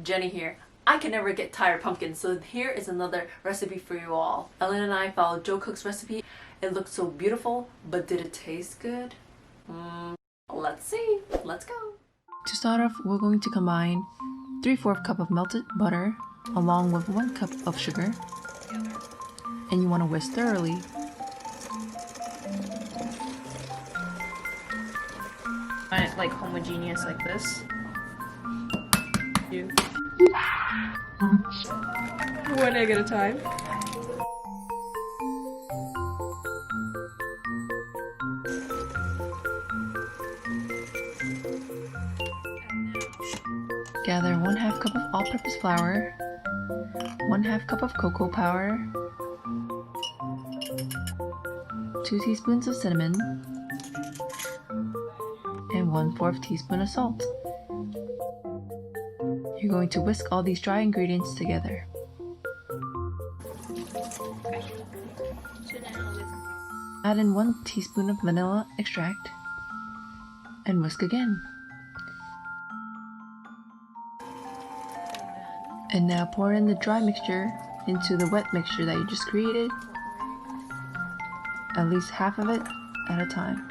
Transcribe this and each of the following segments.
Jenny here. I can never get tired of pumpkins, so here is another recipe for you all. Ellen and I followed Joe Cook's recipe. It looked so beautiful, but did it taste good? Let's see. Let's go. To start off, we're going to combine 3/4 cup of melted butter along with 1 cup of sugar. And you want to whisk thoroughly. Want it like homogeneous like this. One egg at a time. Gather 1/2 cup of all-purpose flour, 1/2 cup of cocoa powder, 2 teaspoons of cinnamon, and 1/4 teaspoon of salt. You're going to whisk all these dry ingredients together. Add in 1 teaspoon of vanilla extract and whisk again. And now pour in the dry mixture into the wet mixture that you just created. At least half of it at a time.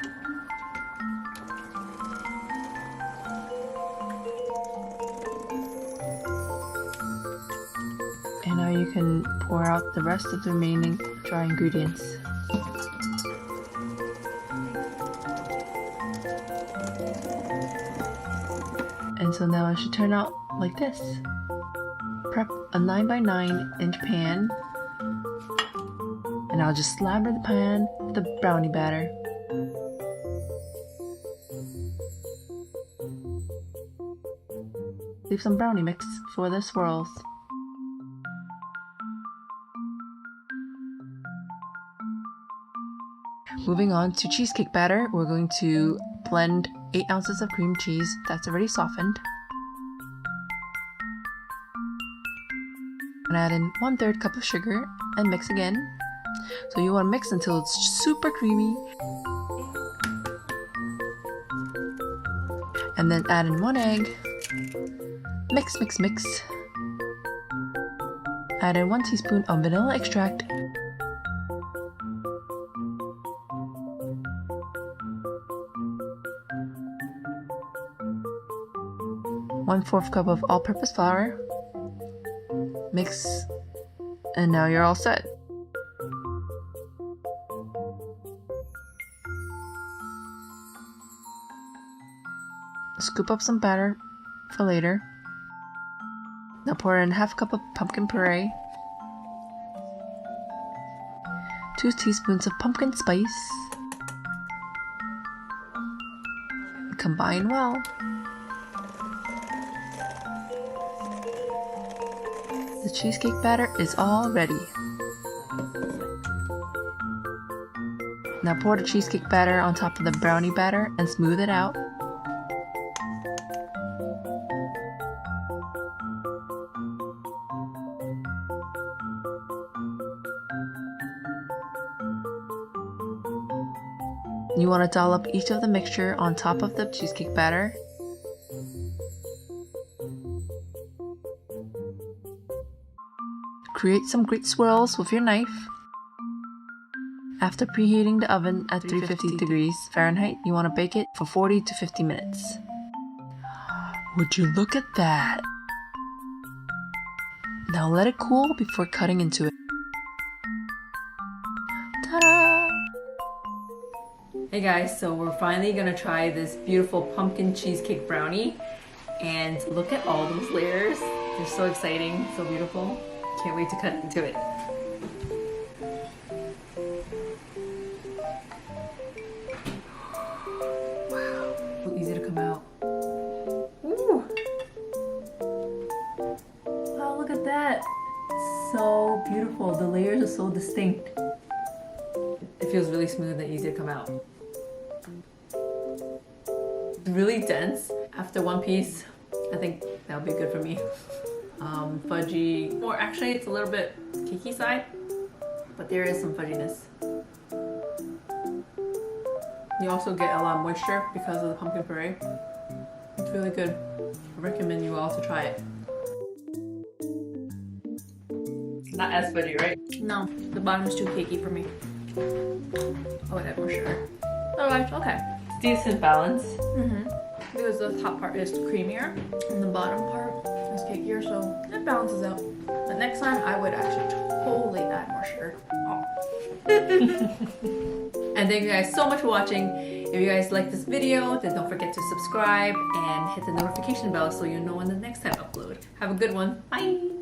And now you can pour out the rest of the remaining dry ingredients. And so now it should turn out like this. Prep a 9x9-inch pan, and I'll just slather the pan with the brownie batter. Leave some brownie mix for the swirls. Moving on to cheesecake batter, we're going to blend 8 ounces of cream cheese that's already softened. And add in 1/3 cup of sugar and mix again. So you want to mix until it's super creamy. And then add in 1 egg. Mix, mix, mix. Add in 1 teaspoon of vanilla extract. One-4 cup of all-purpose flour. Mix, and now you're all set. Scoop up some batter for later. Now pour in 1/2 cup of pumpkin puree, 2 teaspoons of pumpkin spice. Combine well. The cheesecake batter is all ready. Now pour the cheesecake batter on top of the brownie batter and smooth it out. You want to dollop each of the mixture on top of the cheesecake batter. Create some great swirls with your knife. After preheating the oven at 350 degrees Fahrenheit, you want to bake it for 40 to 50 minutes. Would you look at that? Now let it cool before cutting into it. Ta-da! Hey guys, so we're finally gonna try this beautiful pumpkin cheesecake brownie. And look at all those layers. They're so exciting, so beautiful. Can't wait to cut into it. Wow, so easy to come out. Ooh. Wow, look at that. So beautiful. The layers are so distinct. It feels really smooth and easy to come out. It's really dense. After one piece, I think that'll be good for me. Fudgy, or actually it's a little bit cakey side, but there is some fudginess. You also get a lot of moisture because of the pumpkin puree. It's really good. I recommend you all to try it. Not as funny, right? No, the bottom is too cakey for me. I would add more sugar. Otherwise, okay. Decent balance. Because the top part is creamier and the bottom part is cakier, so it balances out. But next time, I would actually totally add more sugar. Oh. And thank you guys so much for watching. If you guys like this video, then don't forget to subscribe and hit the notification bell so you know when the next time I upload. Have a good one. Bye!